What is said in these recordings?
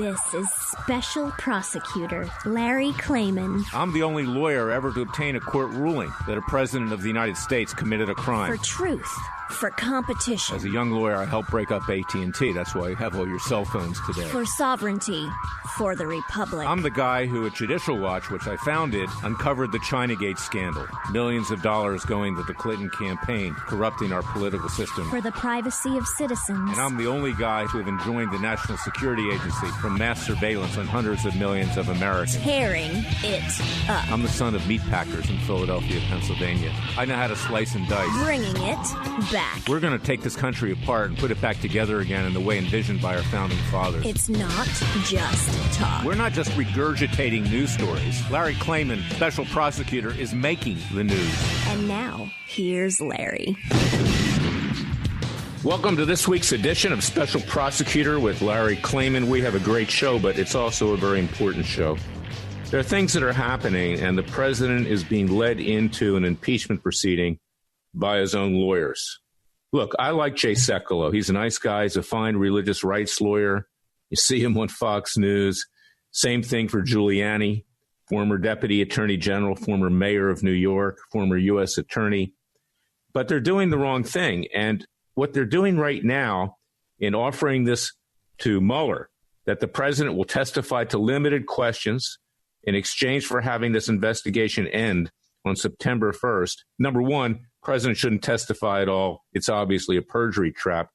This is Special Prosecutor Larry Klayman. I'm the only lawyer ever to obtain a court ruling that a president of the United States committed a crime. For truth. For competition. As a young lawyer, I helped break up AT&T. That's why you have all your cell phones today. For sovereignty. For the Republic. I'm the guy who, at Judicial Watch, which I founded, uncovered the Chinagate scandal. Millions of dollars going to the Clinton campaign, corrupting our political system. For the privacy of citizens. And I'm the only guy to have enjoined the National Security Agency from mass surveillance on hundreds of millions of Americans. Tearing it up. I'm the son of meat packers in Philadelphia, Pennsylvania. I know how to slice and dice. Bringing it back. We're going to take this country apart and put it back together again in the way envisioned by our founding fathers. It's not just talk. We're not just regurgitating news stories. Larry Klayman, special prosecutor, is making the news. And now, here's Larry. Welcome to this week's edition of Special Prosecutor with Larry Klayman. We have a great show, but it's also a very important show. There are things that are happening, and the president is being led into an impeachment proceeding by his own lawyers. Look, I like Jay Sekulow. He's a nice guy. He's a fine religious rights lawyer. You see him on Fox News. Same thing for Giuliani, former deputy attorney general, former mayor of New York, former U.S. attorney. But they're doing the wrong thing. And what they're doing right now in offering this to Mueller, that the president will testify to limited questions in exchange for having this investigation end on September 1st. Number one, president shouldn't testify at all. It's obviously a perjury trap.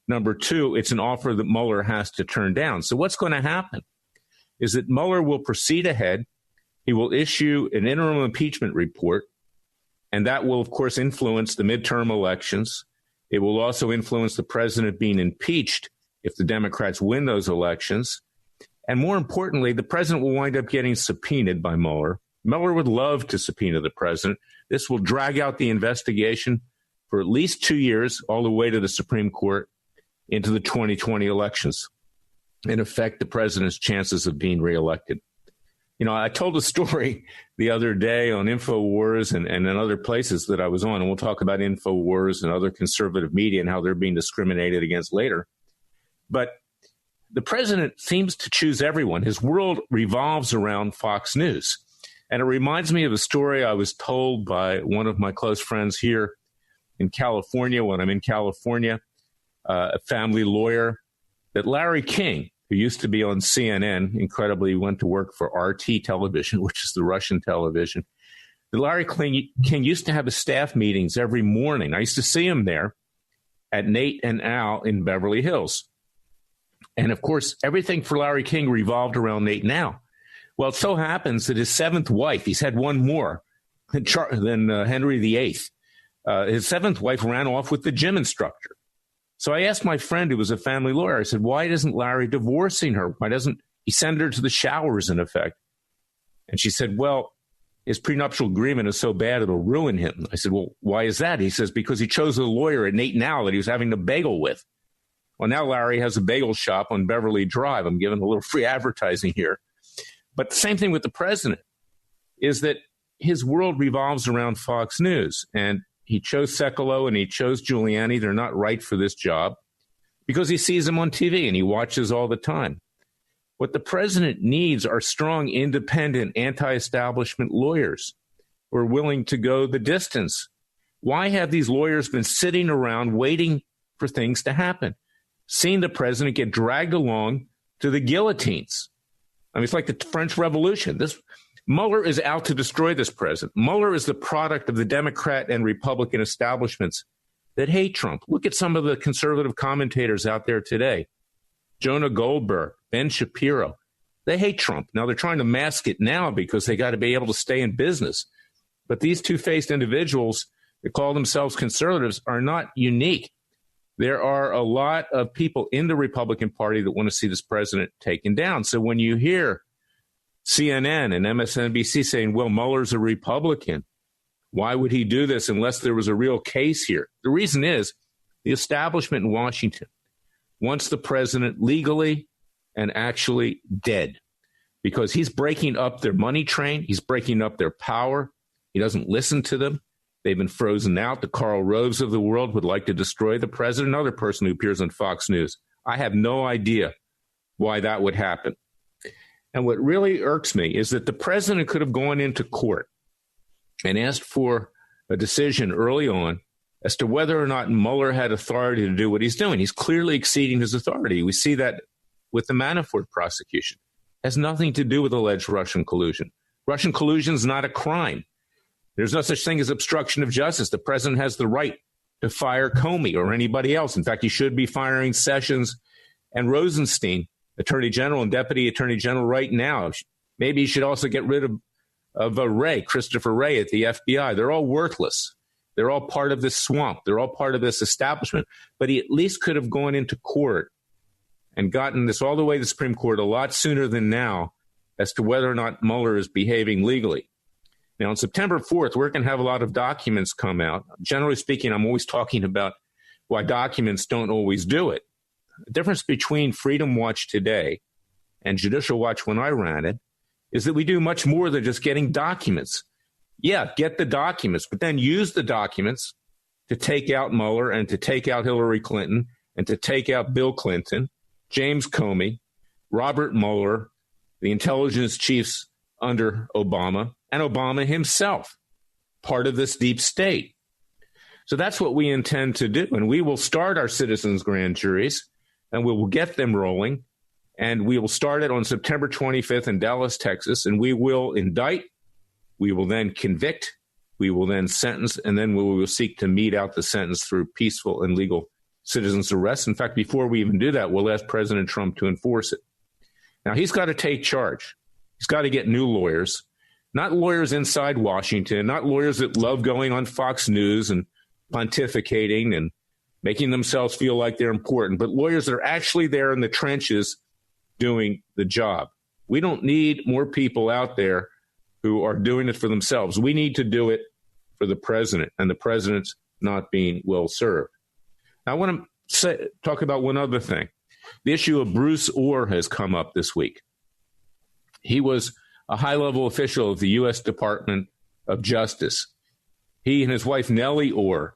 Number two, it's an offer that Mueller has to turn down. So what's going to happen is that Mueller will proceed ahead. He will issue an interim impeachment report, and that will, of course, influence the midterm elections. It will also influence the president being impeached if the Democrats win those elections. And more importantly, the president will wind up getting subpoenaed by Mueller. Mueller would love to subpoena the president. This will drag out the investigation for at least 2 years, all the way to the Supreme Court, into the 2020 elections, and affect the president's chances of being reelected. You know, I told a story the other day on InfoWars and in other places that I was on, and we'll talk about InfoWars and other conservative media and how they're being discriminated against later. But the president seems to choose everyone. His world revolves around Fox News. And it reminds me of a story I was told by one of my close friends here in California when I'm in California, a family lawyer, that Larry King, who used to be on CNN, incredibly went to work for RT television, which is the Russian television. That Larry King used to have his staff meetings every morning. I used to see him there at Nate and Al in Beverly Hills. And, of course, everything for Larry King revolved around Nate and Al. Well, it so happens that his seventh wife, he's had one more than Henry VIII. His seventh wife ran off with the gym instructor. So I asked my friend who was a family lawyer, I said, why isn't Larry divorcing her? Why doesn't he send her to the showers, in effect? And she said, well, his prenuptial agreement is so bad it'll ruin him. I said, well, why is that? He says, because he chose a lawyer at Nate and Al that he was having a bagel with. Well, now Larry has a bagel shop on Beverly Drive. I'm giving a little free advertising here. But the same thing with the president is that his world revolves around Fox News. And he chose Sekulow and he chose Giuliani. They're not right for this job because he sees them on TV and he watches all the time. What the president needs are strong, independent, anti-establishment lawyers who are willing to go the distance. Why have these lawyers been sitting around waiting for things to happen, seeing the president get dragged along to the guillotines? I mean, it's like the French Revolution. Mueller is out to destroy this president. Mueller is the product of the Democrat and Republican establishments that hate Trump. Look at some of the conservative commentators out there today. Jonah Goldberg, Ben Shapiro. They hate Trump. Now, they're trying to mask it now because they got to be able to stay in business. But these two-faced individuals that call themselves conservatives are not unique. There are a lot of people in the Republican Party that want to see this president taken down. So when you hear CNN and MSNBC saying, well, Mueller's a Republican, why would he do this unless there was a real case here? The reason is the establishment in Washington wants the president legally and actually dead because he's breaking up their money train. He's breaking up their power. He doesn't listen to them. They've been frozen out. The Karl Roves of the world would like to destroy the president, another person who appears on Fox News. I have no idea why that would happen. And what really irks me is that the president could have gone into court and asked for a decision early on as to whether or not Mueller had authority to do what he's doing. He's clearly exceeding his authority. We see that with the Manafort prosecution. It has nothing to do with alleged Russian collusion. Russian collusion is not a crime. There's no such thing as obstruction of justice. The president has the right to fire Comey or anybody else. In fact, he should be firing Sessions and Rosenstein, Attorney General and Deputy Attorney General, right now. Maybe he should also get rid of Wray, Christopher Wray at the FBI. They're all worthless. They're all part of this swamp. They're all part of this establishment. But he at least could have gone into court and gotten this all the way to the Supreme Court a lot sooner than now as to whether or not Mueller is behaving legally. Now, on September 4th, we're going to have a lot of documents come out. Generally speaking, I'm always talking about why documents don't always do it. The difference between Freedom Watch today and Judicial Watch when I ran it is that we do much more than just getting documents. Yeah, get the documents, but then use the documents to take out Mueller and to take out Hillary Clinton and to take out Bill Clinton, James Comey, Robert Mueller, the intelligence chiefs under Obama, and Obama himself, part of this deep state. So that's what we intend to do. And we will start our citizens' grand juries, and we will get them rolling. And we will start it on September 25th in Dallas, Texas. And we will indict. We will then convict. We will then sentence. And then we will seek to mete out the sentence through peaceful and legal citizens' arrests. In fact, before we even do that, we'll ask President Trump to enforce it. Now, he's got to take charge. He's got to get new lawyers, not lawyers inside Washington, not lawyers that love going on Fox News and pontificating and making themselves feel like they're important, but lawyers that are actually there in the trenches doing the job. We don't need more people out there who are doing it for themselves. We need to do it for the president, and the president's not being well served. Now, I want to talk about one other thing. The issue of Bruce Orr has come up this week. He was a high-level official of the U.S. Department of Justice. He and his wife, Nellie Orr,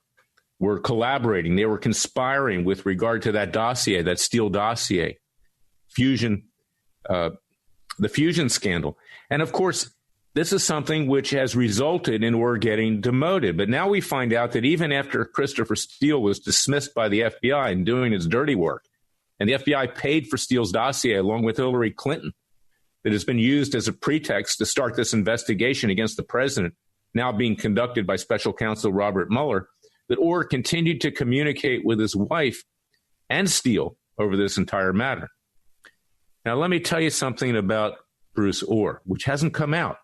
were collaborating. They were conspiring with regard to that dossier, that Steele dossier, the fusion scandal. And, of course, this is something which has resulted in Orr getting demoted. But now we find out that even after Christopher Steele was dismissed by the FBI and doing his dirty work, and the FBI paid for Steele's dossier along with Hillary Clinton, that has been used as a pretext to start this investigation against the president, now being conducted by special counsel Robert Mueller, that Orr continued to communicate with his wife and Steele over this entire matter. Now, let me tell you something about Bruce Orr, which hasn't come out.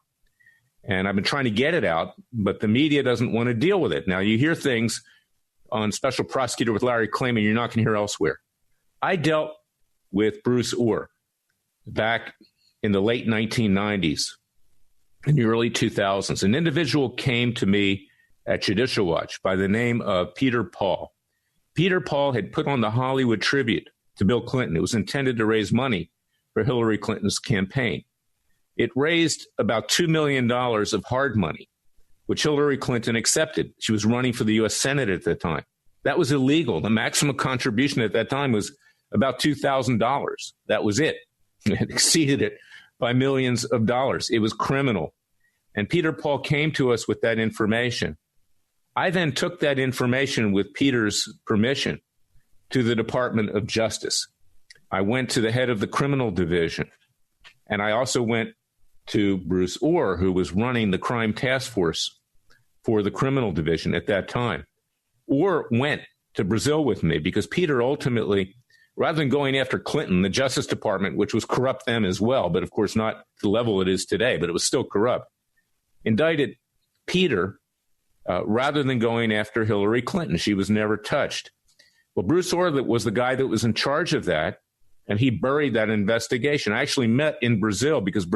And I've been trying to get it out, but the media doesn't want to deal with it. Now, you hear things on Special Prosecutor with Larry Klayman you're not going to hear elsewhere. I dealt with Bruce Orr back in the late 1990s, in the early 2000s. An individual came to me at Judicial Watch by the name of Peter Paul. Peter Paul had put on the Hollywood tribute to Bill Clinton. It was intended to raise money for Hillary Clinton's campaign. It raised about $2 million of hard money, which Hillary Clinton accepted. She was running for the U.S. Senate at the time. That was illegal. The maximum contribution at that time was about $2,000. That was it. It exceeded it by millions of dollars. It was criminal. And Peter Paul came to us with that information. I then took that information with Peter's permission to the Department of Justice. I went to the head of the criminal division, and I also went to Bruce Orr, who was running the crime task force for the criminal division at that time. Orr went to Brazil with me because Peter ultimately, rather than going after Clinton, the Justice Department, which was corrupt then as well, but of course not to the level it is today, but it was still corrupt, indicted Peter rather than going after Hillary Clinton. She was never touched. Well, Bruce Orr was the guy that was in charge of that, and he buried that investigation. I actually met in Brazil because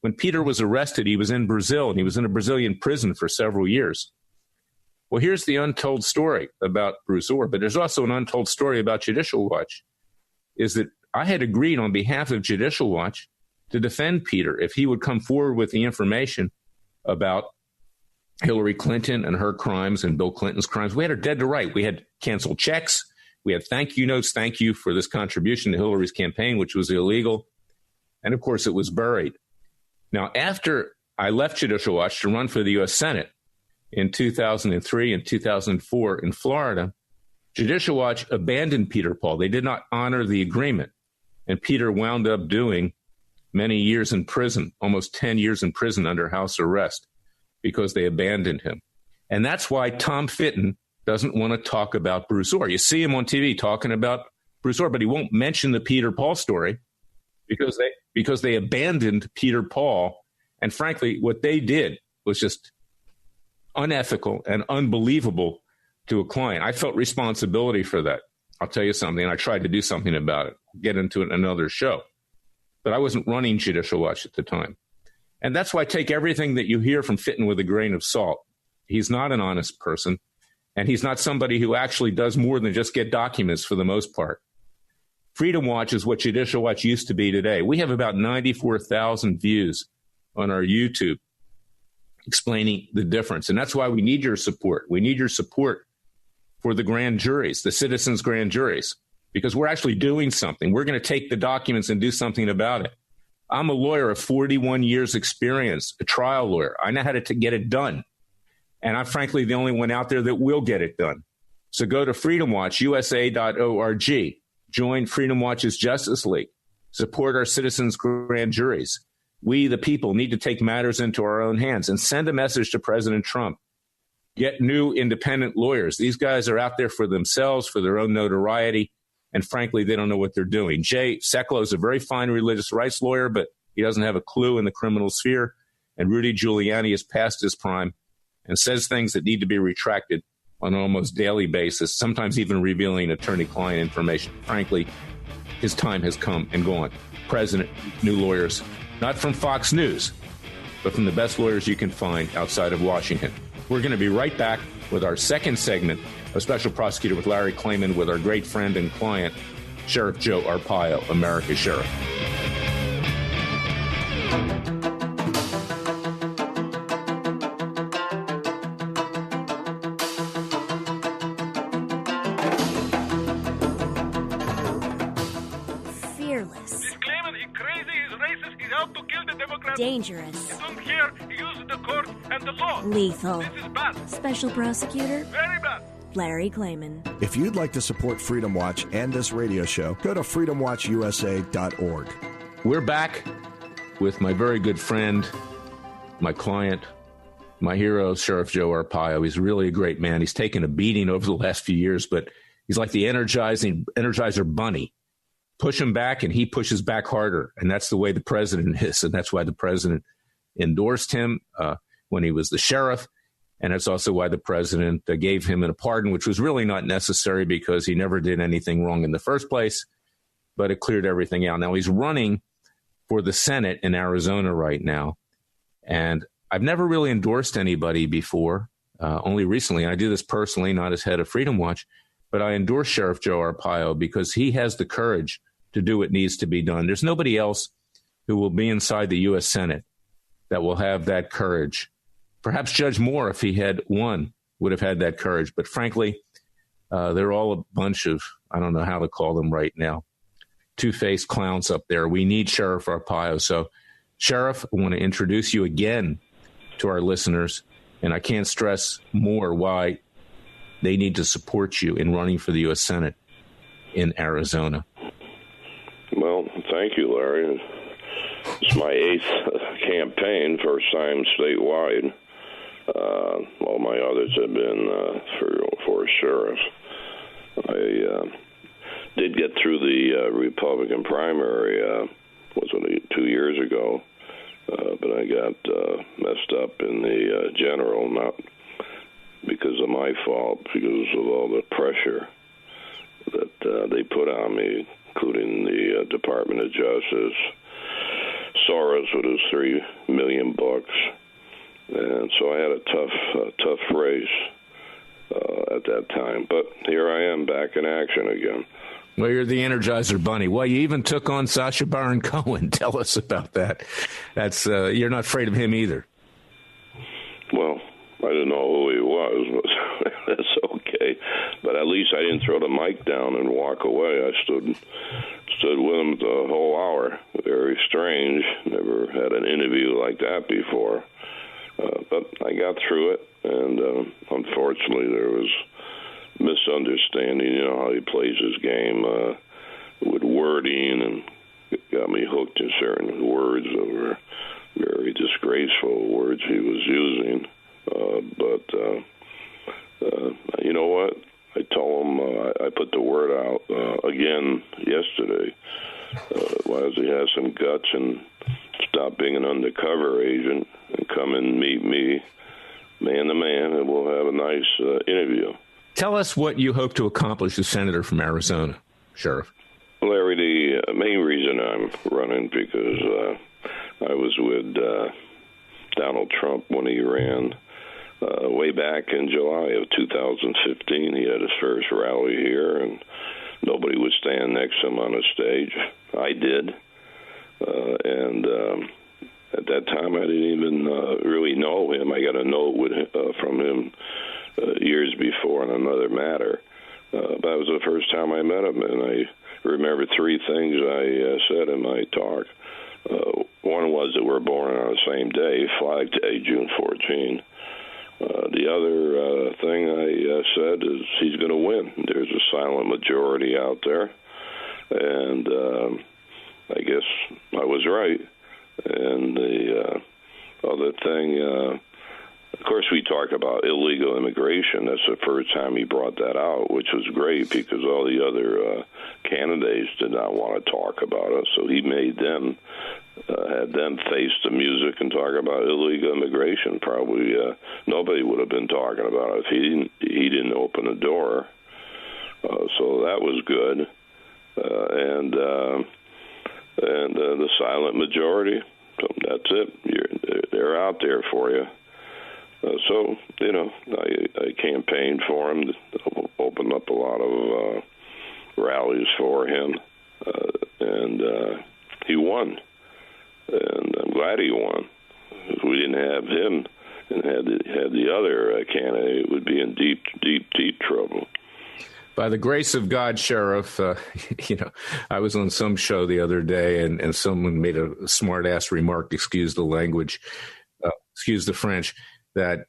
when Peter was arrested, he was in Brazil, and he was in a Brazilian prison for several years. Well, here's the untold story about Bruce Orr, but there's also an untold story about Judicial Watch, is that I had agreed on behalf of Judicial Watch to defend Peter if he would come forward with the information about Hillary Clinton and her crimes and Bill Clinton's crimes. We had her dead to right. We had canceled checks. We had thank you notes. Thank you for this contribution to Hillary's campaign, which was illegal. And, of course, it was buried. Now, after I left Judicial Watch to run for the U.S. Senate in 2003 and 2004 in Florida, Judicial Watch abandoned Peter Paul. They did not honor the agreement. And Peter wound up doing many years in prison, almost 10 years in prison under house arrest, because they abandoned him. And that's why Tom Fitton doesn't want to talk about Bruce Ohr. You see him on TV talking about Bruce Ohr, but he won't mention the Peter Paul story because they abandoned Peter Paul. And frankly, what they did was just unethical and unbelievable to a client. I felt responsibility for that. I'll tell you something, and I tried to do something about it. I'll get into it in another show. But I wasn't running Judicial Watch at the time. And that's why I take everything that you hear from Fitton with a grain of salt. He's not an honest person, and he's not somebody who actually does more than just get documents for the most part. Freedom Watch is what Judicial Watch used to be today. We have about 94,000 views on our YouTube explaining the difference. And that's why we need your support. We need your support for the grand juries, the citizens' grand juries, because we're actually doing something. We're going to take the documents and do something about it. I'm a lawyer of 41 years experience, a trial lawyer. I know how to get it done. And I'm frankly the only one out there that will get it done. So go to freedomwatchusa.org. Join Freedom Watch's Justice League. Support our citizens' grand juries. We, the people, need to take matters into our own hands and send a message to President Trump. Get new independent lawyers. These guys are out there for themselves, for their own notoriety, and frankly, they don't know what they're doing. Jay Sekulow is a very fine religious rights lawyer, but he doesn't have a clue in the criminal sphere. And Rudy Giuliani is past his prime and says things that need to be retracted on an almost daily basis, sometimes even revealing attorney-client information. Frankly, his time has come and gone. President, new lawyers, not from Fox News, but from the best lawyers you can find outside of Washington. We're going to be right back with our second segment of Special Prosecutor with Larry Klayman with our great friend and client, Sheriff Joe Arpaio, America's Sheriff. Dangerous. You don't care. He uses the court and the law. Lethal. This is bad. Special Prosecutor Very bad. Larry Klayman. If you'd like to support Freedom Watch and this radio show, go to freedomwatchusa.org. We're back with my very good friend, my client, my hero, Sheriff Joe Arpaio. He's really a great man. He's taken a beating over the last few years, but he's like the Energizer Bunny. Push him back, and he pushes back harder. And that's the way the president is. And that's why the president endorsed him when he was the sheriff. And it's also why the president gave him a pardon, which was really not necessary because he never did anything wrong in the first place. But it cleared everything out. Now he's running for the Senate in Arizona right now. And I've never really endorsed anybody before, only recently. And I do this personally, not as head of Freedom Watch. But I endorse Sheriff Joe Arpaio because he has the courage to do what needs to be done. There's nobody else who will be inside the U.S. Senate that will have that courage. Perhaps Judge Moore, if he had won, would have had that courage. But frankly, they're all a bunch of, I don't know how to call them right now, two-faced clowns up there. We need Sheriff Arpaio. So, Sheriff, I want to introduce you again to our listeners. And I can't stress more why they need to support you in running for the U.S. Senate in Arizona. Well, thank you, Larry. It's my 8th campaign, first time statewide. All my others have been for sheriff. I did get through the Republican primary, was it 2 years ago, but I got messed up in the general, not because of my fault, because of all the pressure that they put on me, including the Department of Justice, Soros with his $3 million bucks, and so I had a tough race at that time. But here I am back in action again. Well, you're the Energizer Bunny. Well, you even took on Sacha Baron Cohen. Tell us about that. That's you're not afraid of him either. Well, I didn't know who he was, but that's okay. But at least I didn't throw the mic down and walk away. I stood with him the whole hour. Very strange. Never had an interview like that before. But I got through it, and unfortunately there was misunderstanding. You know how he plays his game with wording, and got me hooked in certain words that were very disgraceful words he was using. But you know what? I told him, I put the word out again yesterday. Why does he have some guts and stop being an undercover agent and come and meet me man to man, and we'll have a nice interview. Tell us what you hope to accomplish as senator from Arizona, Sheriff. Larry, the main reason I'm running because I was with Donald Trump when he ran way back in July of 2015. He had his first rally here, and nobody would stand next to him on a stage. I did. And at that time, I didn't even really know him. I got a note from him years before on another matter. That was the first time I met him, and I remember three things I said in my talk. One was that we're born on the same day, Flag Day, June 14. The other thing I said is he's going to win. There's a silent majority out there, and I guess I was right. And the other thing, of course, we talked about illegal immigration. That's the first time he brought that out, which was great because all the other candidates did not want to talk about it. So he made them, had them face the music and talk about illegal immigration. Probably nobody would have been talking about it if he didn't open the door. So that was good. And the silent majority, so that's it. They're out there for you. So, you know, I campaigned for him, opened up a lot of rallies for him, and he won. And I'm glad he won. If we didn't have him and had the other candidate, we'd be in deep trouble. By the grace of God, Sheriff, you know, I was on some show the other day, and someone made a smart-ass remark, excuse the language, excuse the French, that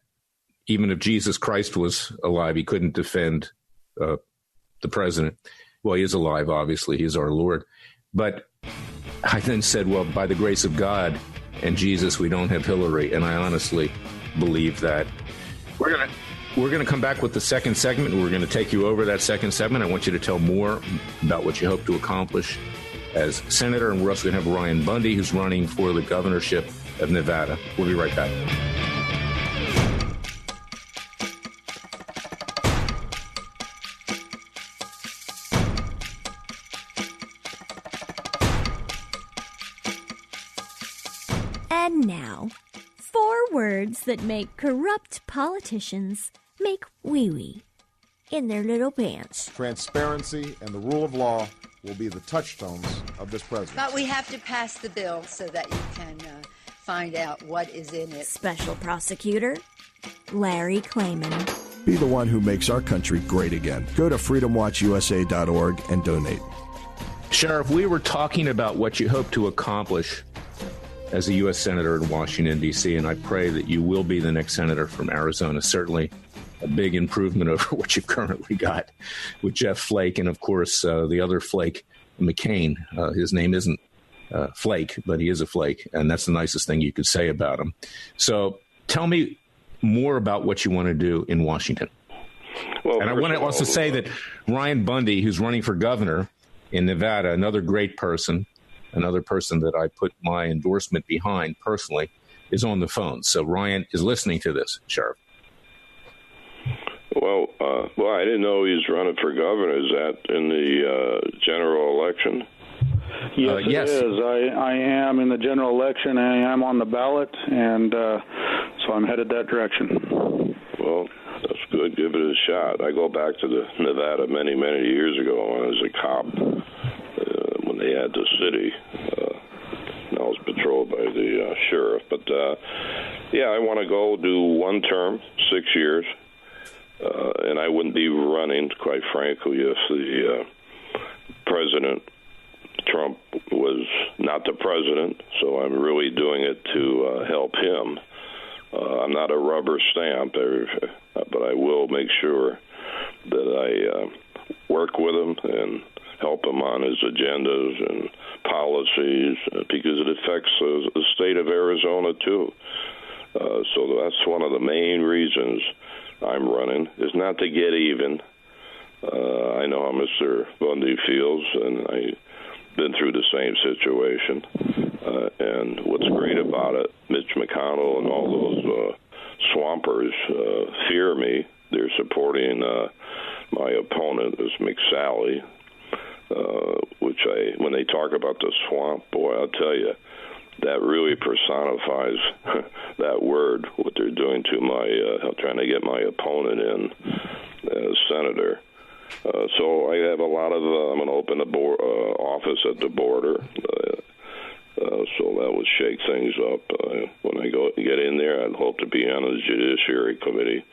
even if Jesus Christ was alive, he couldn't defend the president. Well, he is alive, obviously. He's our Lord. But I then said, well, by the grace of God and Jesus, we don't have Hillary. And I honestly believe that. We're going to come back with the second segment. We're going to take you over that second segment. I want you to tell more about what you hope to accomplish as senator. And we're also going to have Ryan Bundy, who's running for the governorship of Nevada. We'll be right back. And now, 4 words that make corrupt politicians make wee-wee in their little pants. Transparency and the rule of law will be the touchstones of this presidency. But we have to pass the bill so that you can find out what is in it. Special Prosecutor Larry Klayman. Be the one who makes our country great again. Go to freedomwatchusa.org and donate. Sheriff, we were talking about what you hope to accomplish as a U.S. Senator in Washington, D.C., and I pray that you will be the next senator from Arizona. Certainly a big improvement over what you've currently got with Jeff Flake and, of course, the other Flake, McCain. His name isn't Flake, but he is a Flake, and that's the nicest thing you could say about him. So tell me more about what you want to do in Washington. Well, and I want to also say that Ryan Bundy, who's running for governor in Nevada, another great person, another person that I put my endorsement behind personally, is on the phone. So Ryan is listening to this, Sheriff. Well, I didn't know he was running for governor. Is that in the general election? Yes, it is. I am in the general election. I am on the ballot, and so I'm headed that direction. Well, that's good. Give it a shot. I go back to Nevada many, many years ago when I was a cop. When they had the city, and I was patrolled by the sheriff. But, I want to go do one term, 6 years, And I wouldn't be running, quite frankly, if the President Trump was not the president. So I'm really doing it to help him. I'm not a rubber stamp, but I will make sure that I work with him and help him on his agendas and policies, because it affects the state of Arizona, too. So that's one of the main reasons I'm running, is not to get even. I know how Mr. Bundy feels, and I've been through the same situation. And what's great about it, Mitch McConnell and all those swampers fear me. They're supporting my opponent, is McSally, which when they talk about the swamp, boy, I'll tell you, that really personifies that word, what they're doing to my, trying to get my opponent in as senator. So I have a lot of, I'm going to open the office at the border, so that would shake things up. When I get in there, I'd hope to be on the Judiciary Committee,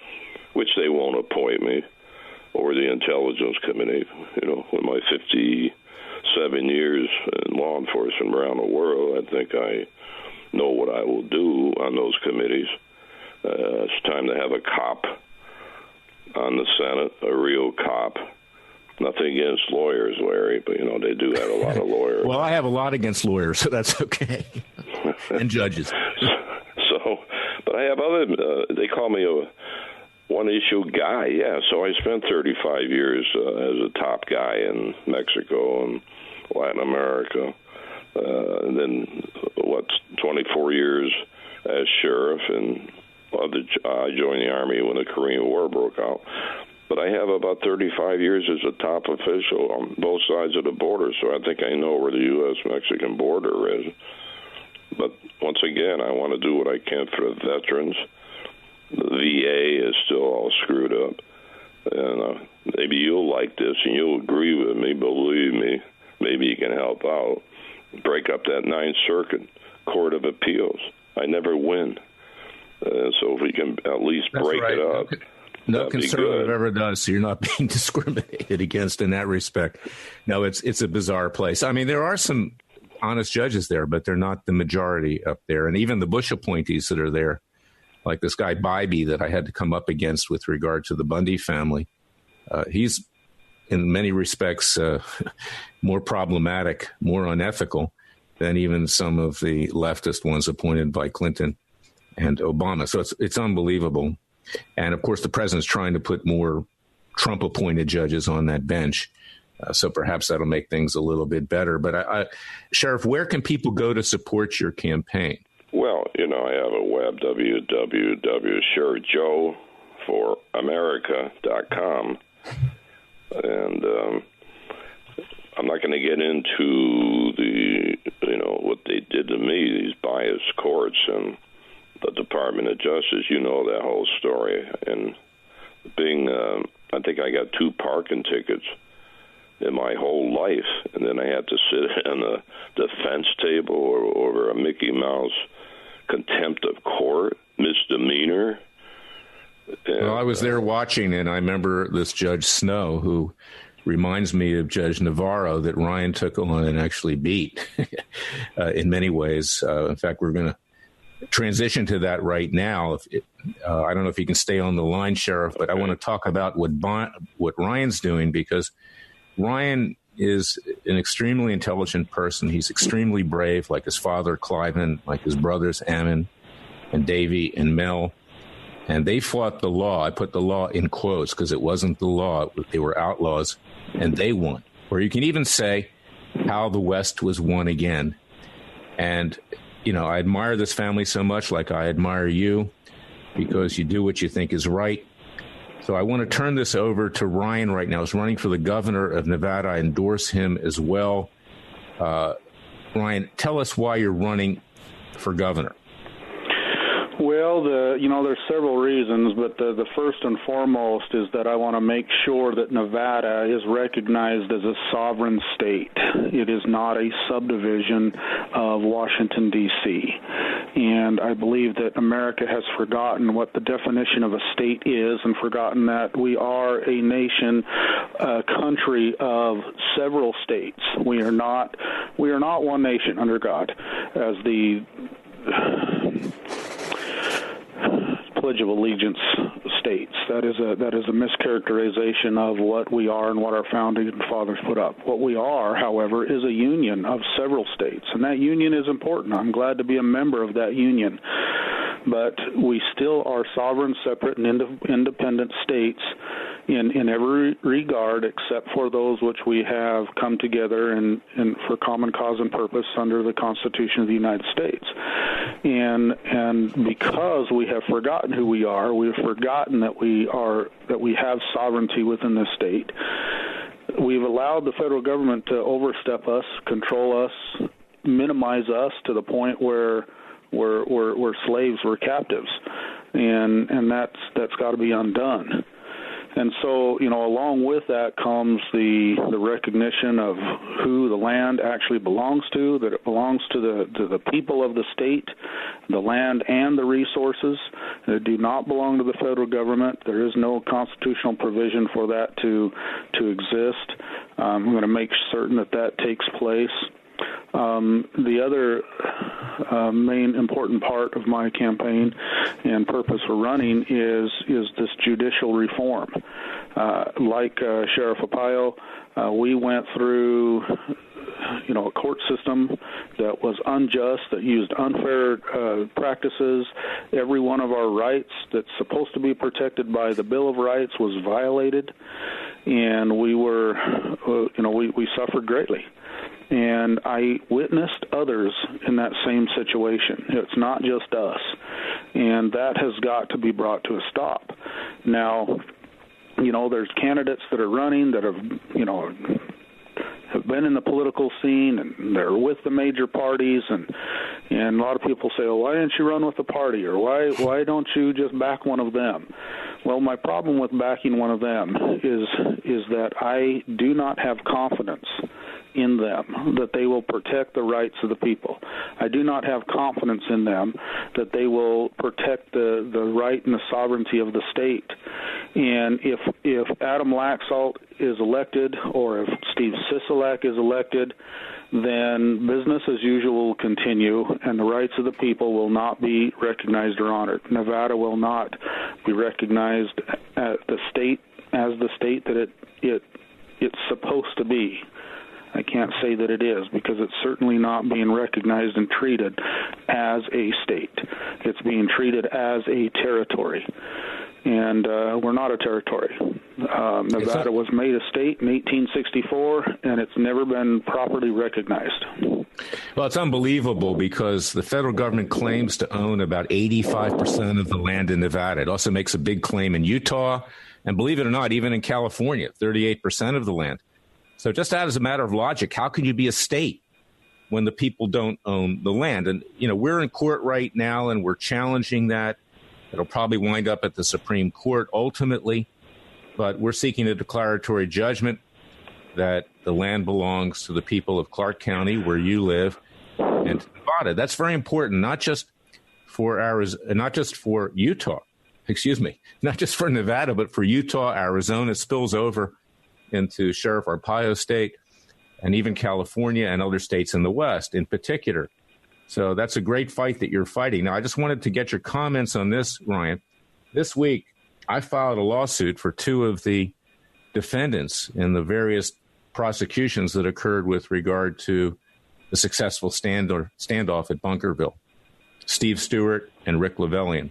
which they won't appoint me, or the Intelligence Committee. You know, with my 57 years in law enforcement around the world, I think I know what I will do on those committees. It's time to have a cop on the Senate, a real cop. Nothing against lawyers, Larry, but, you know, they do have a lot of lawyers. Well, I have a lot against lawyers, so that's okay. And judges. But I have other, they call me a one-issue guy, yeah. So I spent 35 years as a top guy in Mexico and Latin America. And then, 24 years as sheriff, and I joined the Army when the Korean War broke out. But I have about 35 years as a top official on both sides of the border, so I think I know where the U.S.-Mexican border is. But once again, I want to do what I can for the veterans. The VA is still all screwed up. And maybe you'll like this and you'll agree with me. Believe me, maybe you can help out. Break up that Ninth Circuit Court of Appeals. I never win. So if we can at least break it up. No conservative ever does, so you're not being discriminated against in that respect. No, it's a bizarre place. I mean, there are some honest judges there, but they're not the majority up there. And even the Bush appointees that are there, like this guy Bybee that I had to come up against with regard to the Bundy family, he's in many respects more problematic, more unethical than even some of the leftist ones appointed by Clinton and Obama. So it's unbelievable. And, of course, the president's trying to put more Trump-appointed judges on that bench. So perhaps that'll make things a little bit better. But, Sheriff, where can people go to support your campaign? Well, you know, I have a web, www.sheriffjoeforamerica.com. And I'm not going to get into what they did to me, these biased courts and the Department of Justice. You know that whole story. And being, I think I got 2 parking tickets in my whole life, and then I had to sit on a defense table over a Mickey Mouse contempt of court misdemeanor. Well, I was there watching, and I remember this Judge Snow, who reminds me of Judge Navarro that Ryan took on and actually beat in many ways. In fact, we're going to transition to that right now. I don't know if you can stay on the line, Sheriff, but I want to talk about what Ryan's doing, because Ryan is an extremely intelligent person. He's extremely brave, like his father, Klayman, like his brothers, Ammon and Davy and Mel. And they fought the law. I put the law in quotes because it wasn't the law. They were outlaws, and they won. Or you can even say how the West was won again. And, you know, I admire this family so much, like I admire you, because you do what you think is right. So I want to turn this over to Ryan right now. He's running for the governor of Nevada. I endorse him as well. Ryan, tell us why you're running for governor. Well, there's several reasons, but the first and foremost is that I want to make sure that Nevada is recognized as a sovereign state. It is not a subdivision of Washington, D.C. And I believe that America has forgotten what the definition of a state is and forgotten that we are a nation, a country of several states. We are not one nation under God, as the Pledge of Allegiance states. That is a mischaracterization of what we are and what our founding fathers put up. What we are, however, is a union of several states, and that union is important. I'm glad to be a member of that union. But we still are sovereign, separate, and independent states in every regard except for those which we have come together and for common cause and purpose under the Constitution of the United States. And because we have forgotten who we are, we've forgotten that we have sovereignty within the state. We've allowed the federal government to overstep us, control us, minimize us to the point where we're slaves, we're captives, and that's got to be undone. And so, along with that comes the recognition of who the land actually belongs to, that it belongs to the people of the state, the land and the resources. They do not belong to the federal government. There is no constitutional provision for that to exist. I'm going to make certain that takes place. The other main important part of my campaign and purpose for running is this judicial reform. Like Sheriff Arpaio, we went through a court system that was unjust, that used unfair practices. Every one of our rights that's supposed to be protected by the Bill of Rights was violated, and we were, we suffered greatly. And I witnessed others in that same situation. It's not just us. And that has got to be brought to a stop. Now, there's candidates that are running that have been in the political scene, and they're with the major parties, and a lot of people say, well, why didn't you run with the party, or why don't you just back one of them? Well, my problem with backing one of them is that I do not have confidence in them that they will protect the rights of the people. I do not have confidence in them that they will protect the right and the sovereignty of the state. And if Adam Laxalt is elected, or if Steve Sisolak is elected, then business as usual will continue, and the rights of the people will not be recognized or honored. Nevada will not be recognized as the state that it's supposed to be. I can't say that it is, because it's certainly not being recognized and treated as a state. It's being treated as a territory. And we're not a territory. Nevada was made a state in 1864, and it's never been properly recognized. Well, it's unbelievable, because the federal government claims to own about 85% of the land in Nevada. It also makes a big claim in Utah, and believe it or not, even in California, 38% of the land. So just as a matter of logic, how can you be a state when the people don't own the land? And, we're in court right now, and we're challenging that. It'll probably wind up at the Supreme Court ultimately, but we're seeking a declaratory judgment that the land belongs to the people of Clark County, where you live, and to Nevada. That's very important, not just for Utah, not just for Nevada, but for Utah, Arizona, spills over into Sheriff Arpaio State, and even California and other states in the West in particular. So that's a great fight that you're fighting. Now, I just wanted to get your comments on this, Ryan. This week, I filed a lawsuit for two of the defendants in the various prosecutions that occurred with regard to the successful standoff at Bunkerville, Steve Stewart and Rick Lavellian.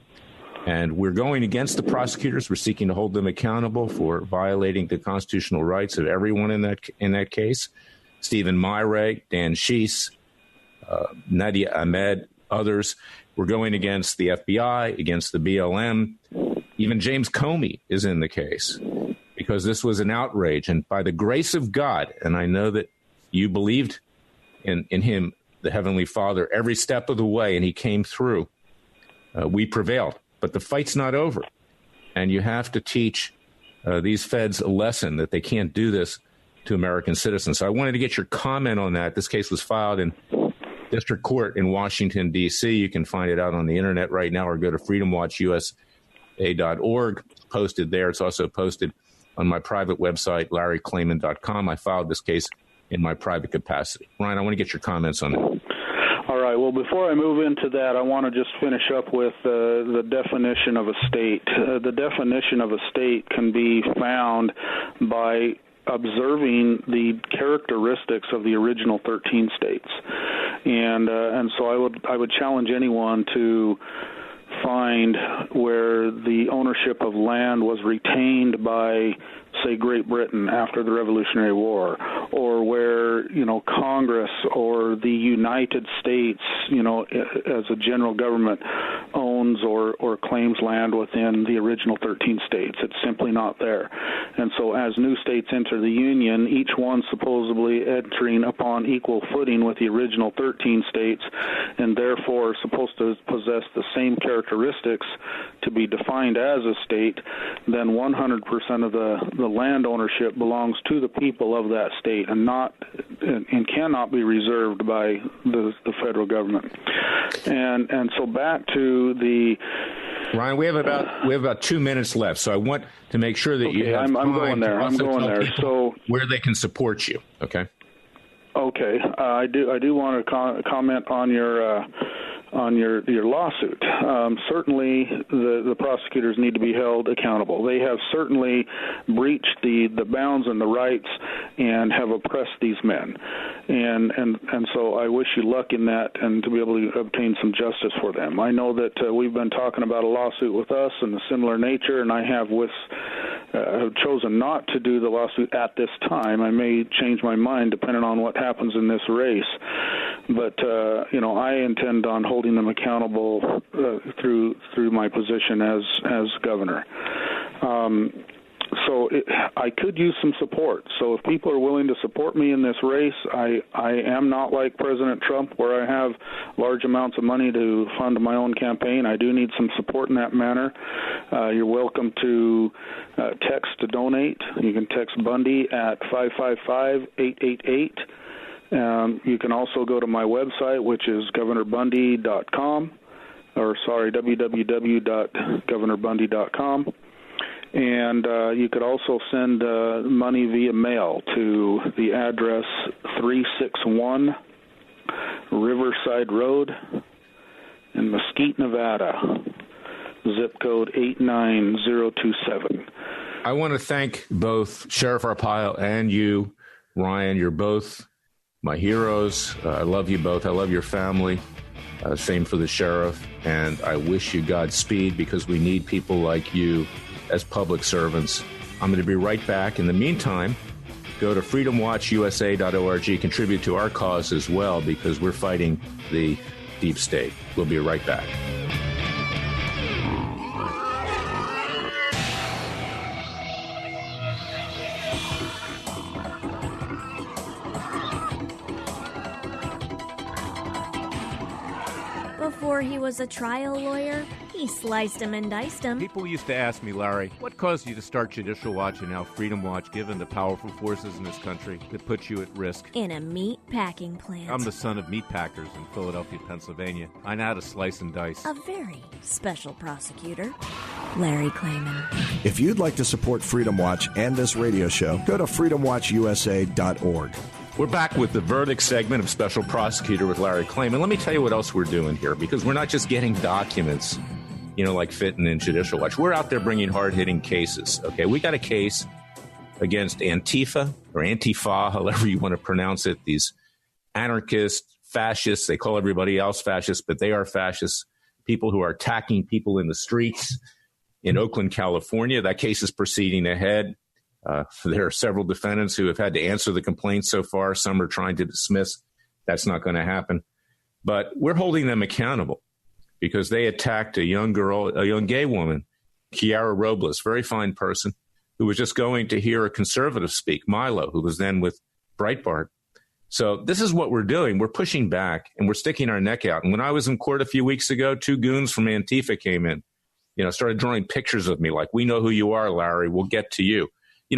And we're going against the prosecutors. We're seeking to hold them accountable for violating the constitutional rights of everyone in that case. Stephen Myre, Dan Sheese, Nadia Ahmed, others. We're going against the FBI, against the BLM. Even James Comey is in the case, because this was an outrage. And by the grace of God, and I know that you believed in him, the Heavenly Father, every step of the way, and he came through. we prevailed. But the fight's not over. And you have to teach these feds a lesson that they can't do this to American citizens. So I wanted to get your comment on that. This case was filed in district court in Washington, D.C. You can find it out on the internet right now or go to freedomwatchusa.org. It's posted there. It's also posted on my private website, LarryKlayman.com. I filed this case in my private capacity. Ryan, I want to get your comments on that. All right. Well, before I move into that, I want to just finish up with the definition of a state. The definition of a state can be found by observing the characteristics of the original 13 states, and so I would challenge anyone to find where the ownership of land was retained by, say, Great Britain after the Revolutionary War, or where, Congress or the United States, as a general government owns or claims land within the original 13 states. It's simply not there. And so as new states enter the Union, each one supposedly entering upon equal footing with the original 13 states, and therefore supposed to possess the same characteristics to be defined as a state, then 100% of the land ownership belongs to the people of that state and cannot be reserved by the federal government. And so back to the Ryan, we have about 2 minutes left, so I want to make sure that you have I'm going there. So where they can support you. Okay. Okay. I do want to comment on your lawsuit. Certainly, the prosecutors need to be held accountable. They have certainly breached the bounds and the rights and have oppressed these men. And so I wish you luck in that and to be able to obtain some justice for them. I know that we've been talking about a lawsuit with us in a similar nature, and I have chosen not to do the lawsuit at this time. I may change my mind depending on what happens in this race. But, I intend on holding them accountable through my position as governor. I could use some support. So if people are willing to support me in this race, I am not like President Trump where I have large amounts of money to fund my own campaign. I do need some support in that manner. You're welcome to text to donate. You can text Bundy at 555-888. You can also go to my website, which is governorbundy.com, www.governorbundy.com. And you could also send money via mail to the address 361 Riverside Road in Mesquite, Nevada, zip code 89027. I want to thank both Sheriff Arpaio and you, Ryan. You're both my heroes. I love you both. I love your family. Same for the sheriff. And I wish you Godspeed because we need people like you as public servants. I'm going to be right back. In the meantime, go to freedomwatchusa.org, contribute to our cause as well, because we're fighting the deep state. We'll be right back. Before he was a trial lawyer, he sliced him and diced him. People used to ask me, Larry, what caused you to start Judicial Watch and now Freedom Watch, given the powerful forces in this country that put you at risk? In a meat packing plant. I'm the son of meat packers in Philadelphia, Pennsylvania. I know how to slice and dice. A very special prosecutor, Larry Klayman. If you'd like to support Freedom Watch and this radio show, go to freedomwatchusa.org. We're back with the verdict segment of Special Prosecutor with Larry Klayman. Let me tell you what else we're doing here, because we're not just getting documents, like fitting in Judicial Watch. We're out there bringing hard-hitting cases, okay? We got a case against Antifa, or Antifa, however you want to pronounce it, these anarchists, fascists. They call everybody else fascists, but they are fascists, people who are attacking people in the streets in Oakland, California. That case is proceeding ahead. There are several defendants who have had to answer the complaint so far. Some are trying to dismiss. That's not going to happen. But we're holding them accountable because they attacked a young girl, a young gay woman, Kiara Robles, very fine person, who was just going to hear a conservative speak, Milo, who was then with Breitbart, So this is what we're doing. We're pushing back and we're sticking our neck out. And when I was in court a few weeks ago, 2 goons from Antifa came in, started drawing pictures of me like, we know who you are, Larry. We'll get to you.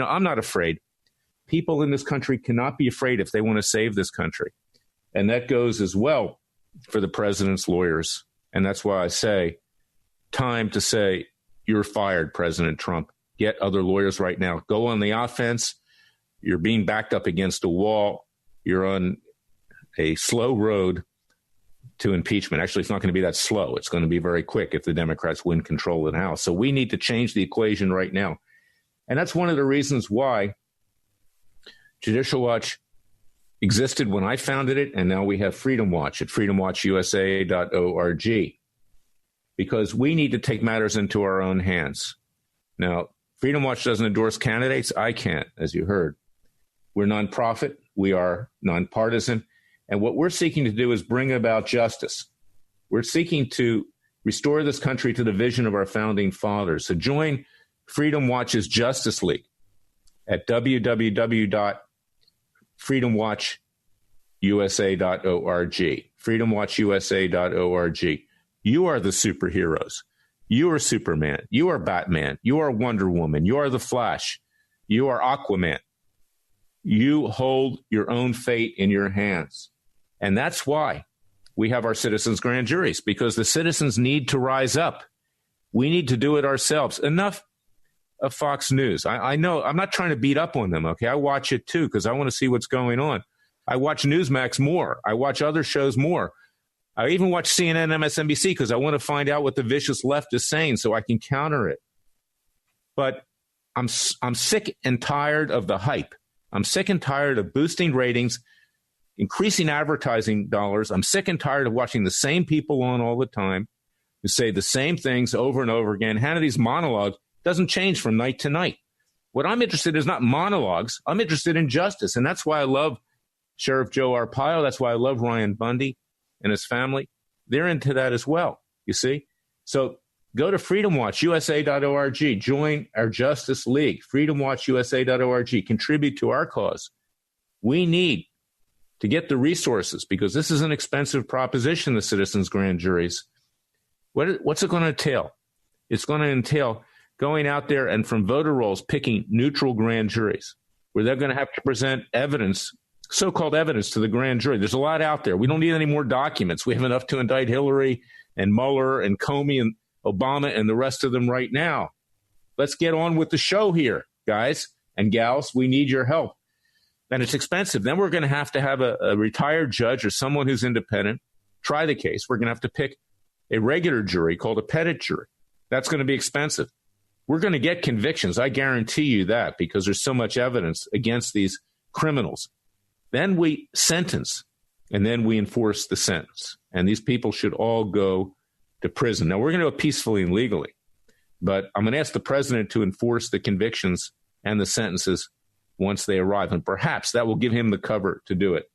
I'm not afraid. People in this country cannot be afraid if they want to save this country. And that goes as well for the president's lawyers. And that's why I say, time to say, you're fired, President Trump. Get other lawyers right now. Go on the offense. You're being backed up against a wall. You're on a slow road to impeachment. Actually, it's not going to be that slow. It's going to be very quick if the Democrats win control of the House. So we need to change the equation right now. And that's one of the reasons why Judicial Watch existed when I founded it, and now we have Freedom Watch at freedomwatchusa.org, because we need to take matters into our own hands. Now, Freedom Watch doesn't endorse candidates. I can't, as you heard. We're nonprofit. We are nonpartisan. And what we're seeking to do is bring about justice. We're seeking to restore this country to the vision of our founding fathers. So join Freedom Watch's Justice League at www.freedomwatchusa.org. freedomwatchusa.org. You are the superheroes. You are Superman. You are Batman. You are Wonder Woman. You are the Flash. You are Aquaman. You hold your own fate in your hands. And that's why we have our citizens' grand juries, because the citizens need to rise up. We need to do it ourselves. Enough of Fox News. I know I'm not trying to beat up on them. Okay. I watch it too, because I want to see what's going on. I watch Newsmax more. I watch other shows more. I even watch CNN, MSNBC, because I want to find out what the vicious left is saying so I can counter it. But I'm sick and tired of the hype. I'm sick and tired of boosting ratings, increasing advertising dollars. I'm sick and tired of watching the same people on all the time who say the same things over and over again. Hannity's monologue doesn't change from night to night. What I'm interested in is not monologues. I'm interested in justice. And that's why I love Sheriff Joe Arpaio. That's why I love Ryan Bundy and his family. They're into that as well, you see? So go to freedomwatchusa.org. Join our Justice League, freedomwatchusa.org. Contribute to our cause. We need to get the resources, because this is an expensive proposition, the citizens' grand juries. What's it going to entail? It's going to entail going out there and from voter rolls picking neutral grand juries, where they're going to have to present evidence, so-called evidence, to the grand jury. There's a lot out there. We don't need any more documents. We have enough to indict Hillary and Mueller and Comey and Obama and the rest of them right now. Let's get on with the show here, guys and gals. We need your help. And it's expensive. Then we're going to have a retired judge or someone who's independent try the case. We're going to have to pick a regular jury called a petit jury. That's going to be expensive. We're going to get convictions. I guarantee you that, because there's so much evidence against these criminals. Then we sentence, and then we enforce the sentence. And these people should all go to prison. Now, we're going to do it peacefully and legally, but I'm going to ask the president to enforce the convictions and the sentences once they arrive, and perhaps that will give him the cover to do it.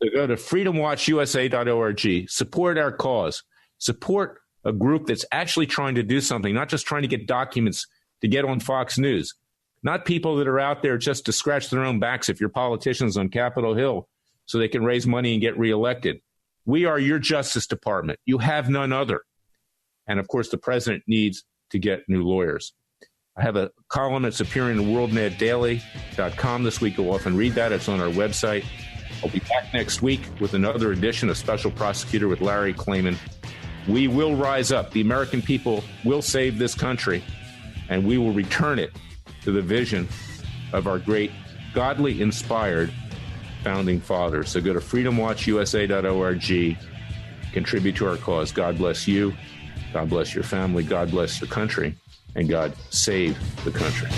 So go to freedomwatchusa.org. Support our cause. Support a group that's actually trying to do something, not just trying to get documents to get on Fox News, not people that are out there just to scratch their own backs if you're politicians on Capitol Hill so they can raise money and get reelected. We are your Justice Department. You have none other. And, of course, the president needs to get new lawyers. I have a column that's appearing in worldnetdaily.com this week. Go off and read that. It's on our website. I'll be back next week with another edition of Special Prosecutor with Larry Klayman. We will rise up. The American people will save this country, and we will return it to the vision of our great, godly inspired founding fathers. So go to freedomwatchusa.org. Contribute to our cause. God bless you. God bless your family. God bless your country. And God save the country.